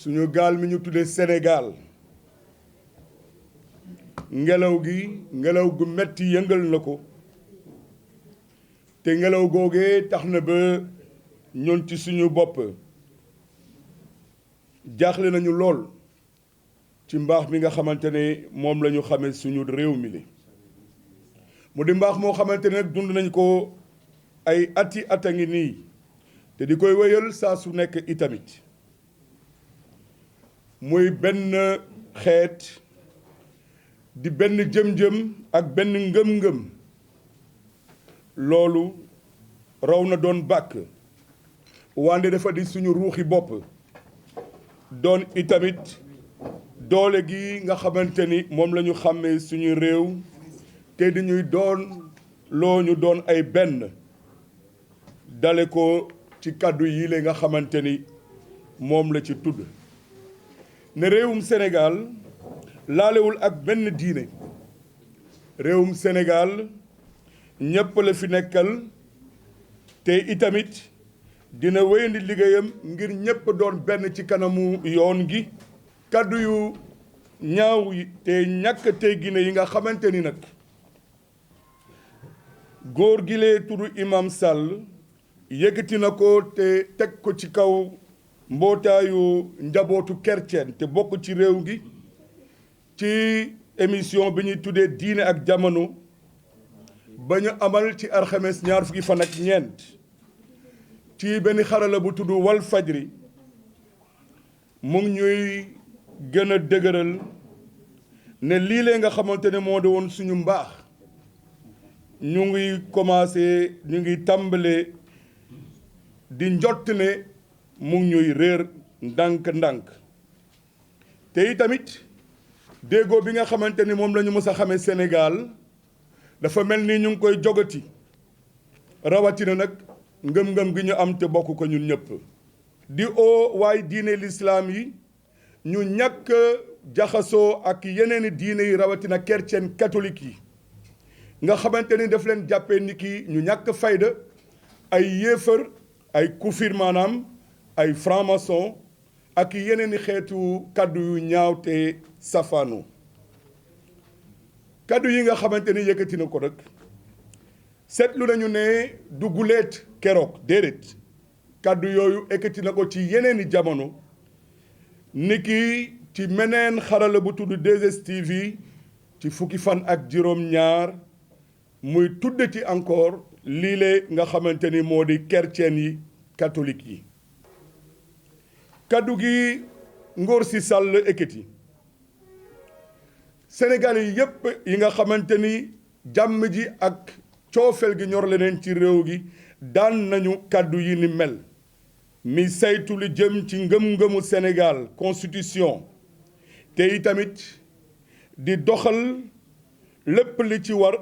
suñu gaal mi ñu tuddee Sénégal ngelaw gu metti yëngal na ko te ngelaw googee tax na ba ñun ci suñu bopp jaaxle nañu lool ci mbaax mi nga xamante ne moom la ñu xamee suñu réew mi li mu di mbaax moo xamante ne nag dund nañ ko ay ati ata ngi nii te di koy wéyal saa su nekk itamit muy benn xeet di benn jëm-jëm ak benn ngëm-ngëm loolu raw na doon bàkk wande dafa di suñu ruuxi bopp doon itamit doole gi nga xamante ni moom la ñu xàmmee suñu réew te di ñuy doon loo ñu doon ay benn dale ko ci kàddu yi la nga xamante ni moom la ci tudd ne réewum Sénégal laalewul ak benn diine réewum Sénégal ñépp la fi nekkal te itamit dina wéyandi liggéeyam ngir ñépp doon benn ci kanamu yoon gi kàddu yu ñaaw yi te ñàkk teggin yi nga xamante ni nag góor gi lee tudd Imam Sall yëkkati na ko te teg ko ci kaw mbootaayu njabootu chrétien te bokk ci réew gi ci émission bi ñuy tuddee diine ak jamono ba ñu amal ci alxames ñaar fukki fan ak ñeent ci benn xarala bu tudd Walfadjri mu ngi ñuy gën a dëgëral ne lii lee nga xamante ne moo di woon suñu mbaax ñu ngi tàmbale di njott ne mu ngi ñuy réer ndànk-ndànk te itamit déggoo bi nga xamante ni moom la ñu mës a xamee Sénégal dafa mel ni ñu ngi koy jogati rawatina nag ngëm-ngëm gi ñu am te bokk ko ñun ñëpp di waaye diine lislaam yi ñu ñàkk jaxasoo ak yeneeni diine yi rawatina chrétien catholique yi nga xamante ni daf leen jàppee ni ki ñu ñàkk fayda ay yéefar ay kufir maanaam ay franc-maçon ak yeneeni xeetu kaddu yu ñaaw te safaanu kaddu yi nga xamante ni yëkkati na ko rek seetlu nañu ne du guleet keroog déedéet kaddu yooyu yëkkati na ko ci yeneeni jamono niki ci meneen xarala bu tudd 2STV ci fukki fan ak juróom-ñaar muy tuddati encore lii nga xamante ni moo di chrétien yi catholique yi kaddu gi Ngor si Sall ekkati Sénégal yi yépp yi nga xamante ni jàmm ji ak coofeel gi ñor leneen ci réew gi daan nañu kaddu yi ni mel mi saytu lu jëm ci ngëm-ngëmu Sénégal constitution te itamit di doxal lépp li ci war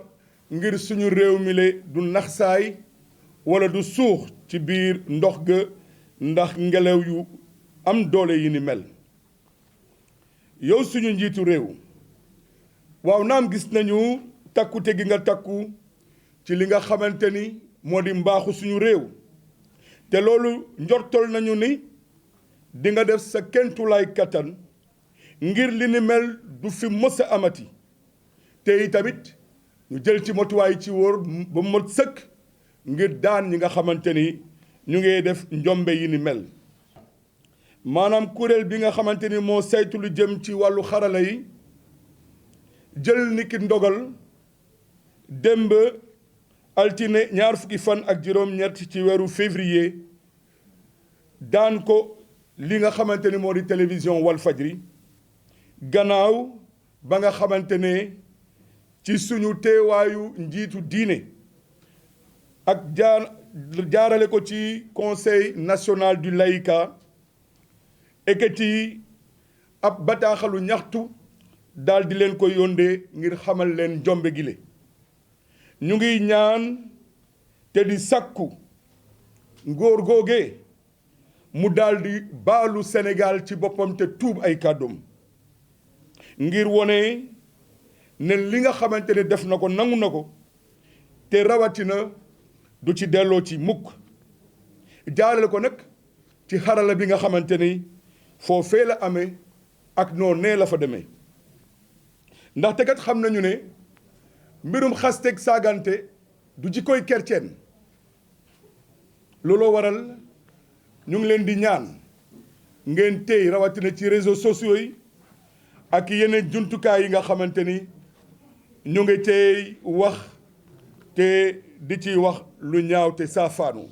ngir suñu réew mi le du naxsaay wala du suux ci biir ndox ga ndax ngelaw yu am doole yi ni mel yow suñu njiitu réew waaw naam gis nañu takkute gi nga takku ci li nga xamante ni moo di mbaaxu suñu réew te loolu njortol nañu ni di nga def sa kentulaay kattan ngir li ni mel du fi mës a amati te itamit ñu jël ci motuwaay ci wóor ba mot sëkk ngir daan ñi nga xamante ni ñu ngi def njombe yi ni mel maanaam kuréel bi nga xamante ni moo saytu lu jëm ci wàllu xarala yi jël niki ndogal démb altine ñaar fukki fan ak juróom-ñett ci weeru février daan ko li nga xamante ni moo di télévision Walfadjri gannaaw ba nga xamante ne ci suñu teewaayu njiitu diine ak jaarale ko ci conseil national du laïcat ekkati ab bataaxalu ñaxtu daal di leen ko yóndee ngir xamal leen njombe gile ñu ngi ñaan te di sakku ngóor googee mu daal di baalu Sénégal ci boppam te tuub ay kàddoom ngir wone ne li nga xamante ne def na ko nangu na ko te rawatina du ci delloo ci mukk jaarale ko nag ci xarala bi nga xamante ni foofee la amee ak noo nee la fa demee ndaxte kat xam nañu ne mbirum xasteeg saagante du jikkoy kerceen looloo waral ñu ngi leen di ñaan ngeen tey rawatina ci réseaux sociaux yi ak yeneen jumtukaay yi nga xamante ni ñu ngi tey wax te di ci wax lu ñaaw te saafaanu